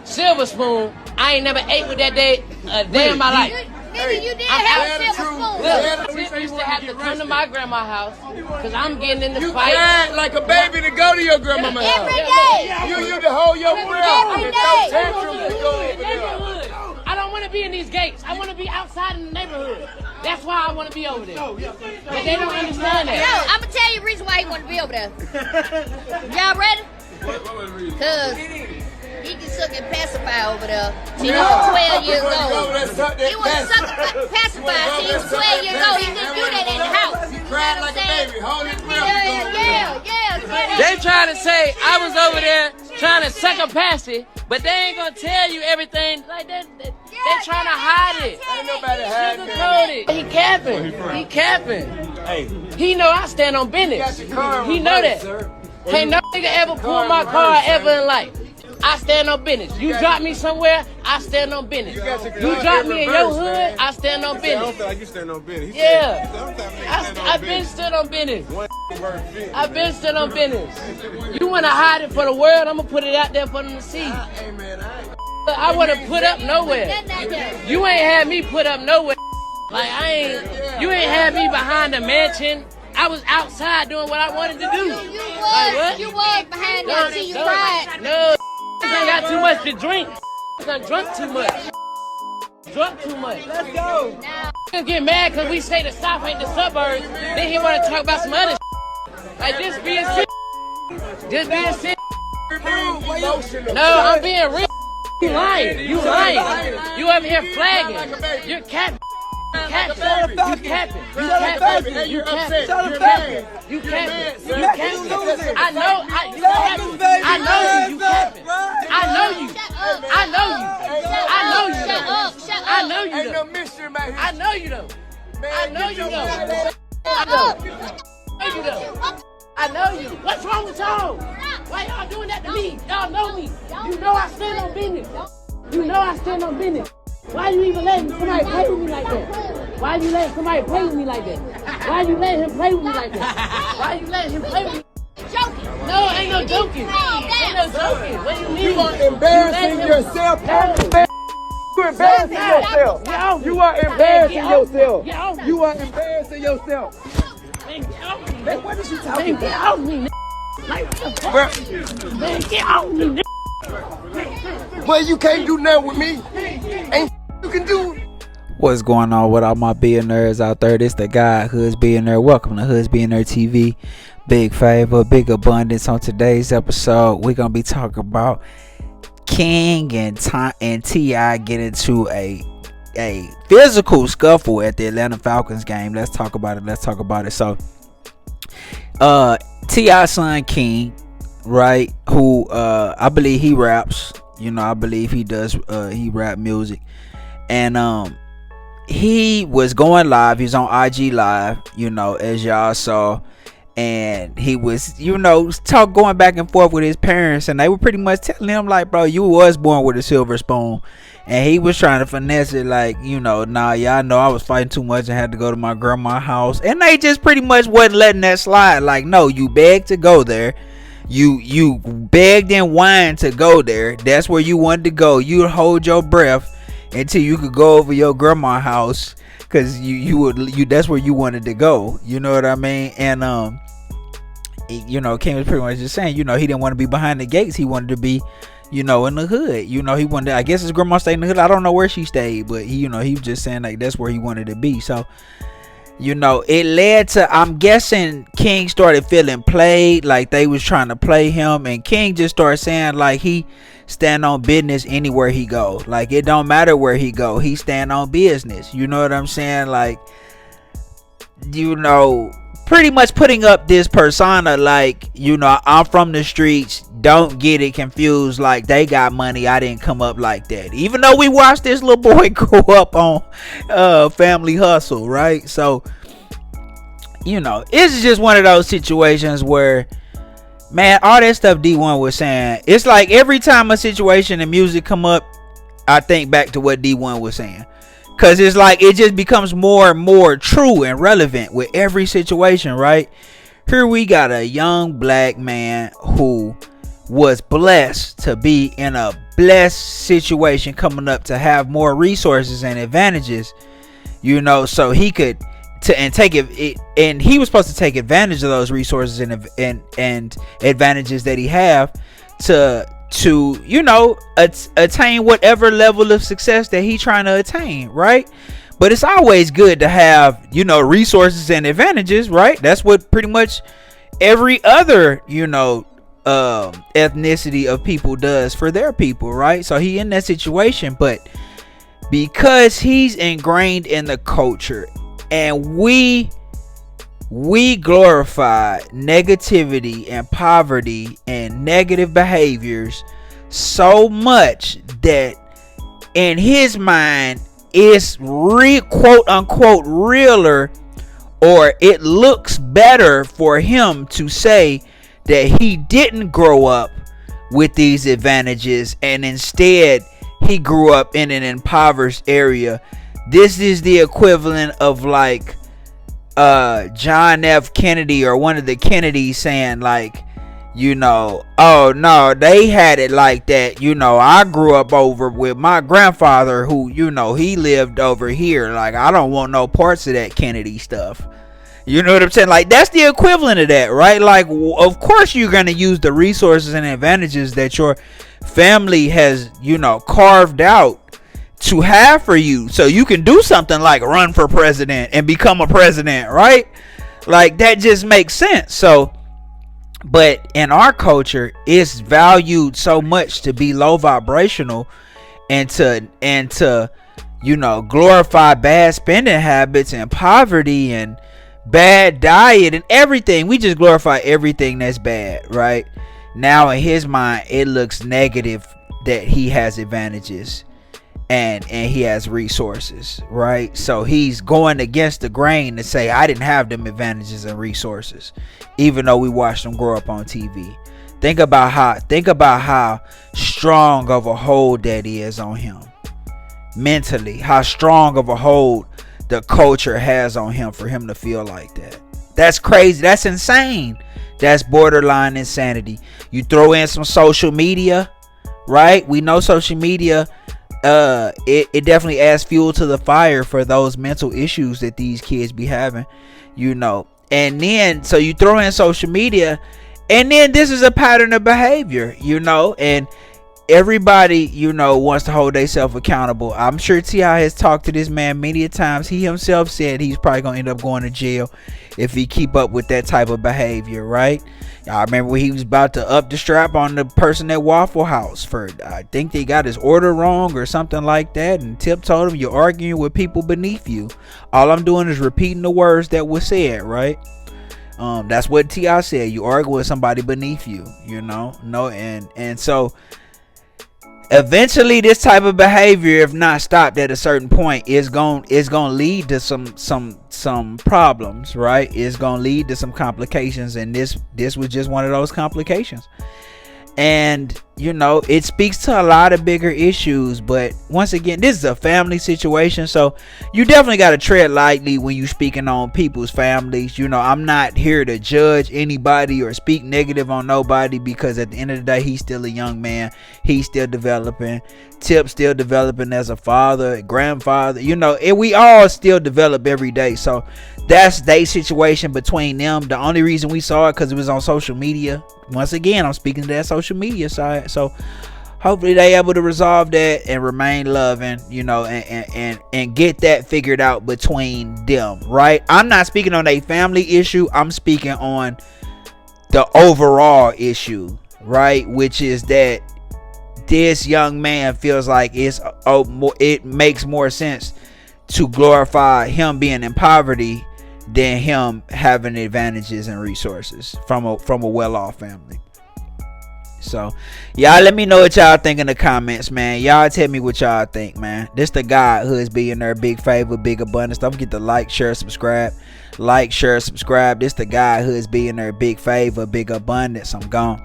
Silverspoon, I ain't never ate with that day a day in my life. Nigga, you did have a Silverspoon. Look, used to have to come to my grandma's house because I'm getting in the You fight. cried like a baby to go to your grandma's house. Every day. You used to hold your breath and throw tantrums to go over there. I don't want to be in these gates. I want to be outside in the neighborhood. That's why I want to be over there. But they don't understand that. No, I'm going to tell you the reason why he want to be over there. Y'all ready? Because he can suck and pacify over there till he was 12 years old. He was sucking pacify till he was 12 years old. He couldn't do that in the house. He cried like a baby. Hold his breath. Yeah. They trying to say I was over there trying to suck a passy, but they ain't gonna tell you everything like that. They trying to hide it. Ain't nobody hiding Sugarcoat it. He capping. He capping. Hey, He know I stand on business. He know that. Can't no nigga ever pull my car ever in life. I stand on business. You drop me somewhere, I stand on business. You drop me in your hood, I stand on I don't business. feel like you stand on business. Yeah, I've been stood on business. I've been stood on business. You want to hide it for the world? I'm gonna put it out there for them to see. I want to put up nowhere. You ain't had me put up nowhere. Like you ain't had me behind a mansion. I was outside doing what I wanted to do. You was behind that till you cried. No, I got too much to drink. I drunk too much. Let's go. Now, get mad because we say the South ain't the suburbs. Then he want to talk about some other like this being sick. Just being sick. No, I'm being real. You lying. You up here flagging. You're capping. You capping. I know you. Ain't no mystery about his I know you though. I know you. What's wrong with y'all? Why y'all doing that to me? Y'all know me. You know I stand on business. Why you even letting somebody play with me like that? Why you letting him play with me like that? Why you letting him play with me? Joking. No, ain't no joking. What do you mean? You are embarrassing yourself. You embarrassing yourself. You are embarrassing yourself. You are embarrassing yourself. Man, what is you talking about? Get off me, like, what the fuck? Man, get off me, Well, you can't do nothing with me. Ain't you can do. What's going on with all my billionaires out there? This the guy, Hoods Billionaire. Welcome to Hoods Billionaire TV. Big favor, big abundance. On today's episode, we're gonna be talking about King and T.I. get into a physical scuffle at the Atlanta Falcons game. Let's talk about it. So, T.I.'s son King, right? Who I believe he raps. I believe he does. He rap music, and he was going live. He's on IG Live, as y'all saw, and he was, going back and forth with his parents, and they were pretty much telling him like, bro, you was born with a silver spoon, and he was trying to finesse it like, nah, y'all know I was fighting too much and had to go to my grandma's house, and they just pretty much wasn't letting that slide. Like, no, you begged to go there. You begged and whined to go there. That's where you wanted to go. You'd hold your breath until you could go over your grandma's house, because you that's where you wanted to go. You know what I mean? And King was pretty much just saying, he didn't want to be behind the gates. He wanted to be, in the hood. He wanted to, I guess his grandma stayed in the hood. I don't know where she stayed, but he was just saying like that's where he wanted to be. So it led to, I'm guessing King started feeling played, like they was trying to play him, and King just started saying like he stand on business anywhere he go. Like, it don't matter where he go, he stand on business. You know what I'm saying? Like, pretty much putting up this persona like, I'm from the streets, don't get it confused, like they got money, I didn't come up like that. Even though we watched this little boy grow up on Family Hustle, right? So, it's just one of those situations where, man, all that stuff D1 was saying, it's like every time a situation in music come up, I think back to what D1 was saying. Because it's like it just becomes more and more true and relevant with every situation, right? Here we got a young black man who was blessed to be in a blessed situation coming up to have more resources and advantages, you know, so he could take it, and he was supposed to take advantage of those resources and advantages that he have to you know, attain whatever level of success that he trying to attain, right? But it's always good to have, you know, resources and advantages, right? That's what pretty much every other, you know, ethnicity of people does for their people, right? So he in that situation, but because he's ingrained in the culture, and we glorify negativity and poverty and negative behaviors so much that in his mind it's quote unquote realer, or it looks better for him to say that he didn't grow up with these advantages and instead he grew up in an impoverished area. This is the equivalent of like John F. Kennedy or one of the Kennedys saying, like, you know, oh no, they had it like that, you know, I grew up over with my grandfather who, you know, he lived over here, like I don't want no parts of that Kennedy stuff. You know what I'm saying? Like, that's the equivalent of that, right? Like, of course you're going to use the resources and advantages that your family has, you know, carved out to have for you, so you can do something like run for president and become a president, right? Like, that just makes sense. So, but in our culture, it's valued so much to be low vibrational and to you know, glorify bad spending habits and poverty and bad diet and everything. We just glorify everything that's bad, right? Now in his mind, it looks negative that he has advantages and he has resources, right? So he's going against the grain to say, I didn't have them advantages and resources, even though we watched them grow up on TV. Think about how strong of a hold that is on him mentally, how strong of a hold the culture has on him for him to feel like that. That's crazy. That's insane. That's borderline insanity. You throw in some social media, right? We know social media, it definitely adds fuel to the fire for those mental issues that these kids be having, you know. And then so you throw in social media, and then this is a pattern of behavior, you know, and everybody, you know, wants to hold themselves accountable. I'm sure T.I. has talked to this man many a times. He himself said he's probably gonna end up going to jail if he keep up with that type of behavior, right? I remember when he was about to up the strap on the person at Waffle House for, I think they got his order wrong or something like that, and Tip told him, you're arguing with people beneath you. All I'm doing is repeating the words that were said, right? That's what T.I. said. You argue with somebody beneath you, you know. No, and so eventually this type of behavior, if not stopped at a certain point, is going to lead to some problems, right? It's going to lead to some complications, and this was just one of those complications. And you know, it speaks to a lot of bigger issues, but once again, this is a family situation, so you definitely got to tread lightly when you speaking on people's families. You know, I'm not here to judge anybody or speak negative on nobody, because at the end of the day, he's still a young man. He's still developing. Tip's still developing as a father, grandfather, you know, and we all still develop every day. So that's their situation between them. The only reason we saw it because it was on social media. Once again, I'm speaking to that social media side. So hopefully they able to resolve that and remain loving, you know, and get that figured out between them, right? I'm not speaking on a family issue. I'm speaking on the overall issue, right? Which is that this young man feels like it makes more sense to glorify him being in poverty than him having advantages and resources from a well-off family. So y'all let me know what y'all think in the comments, man. Y'all tell me what y'all think, man. This the guy who is billionaire, big favor, big abundance. Don't forget to like, share, subscribe. Like, share, subscribe. This the guy who is billionaire, big favor, big abundance. I'm gone.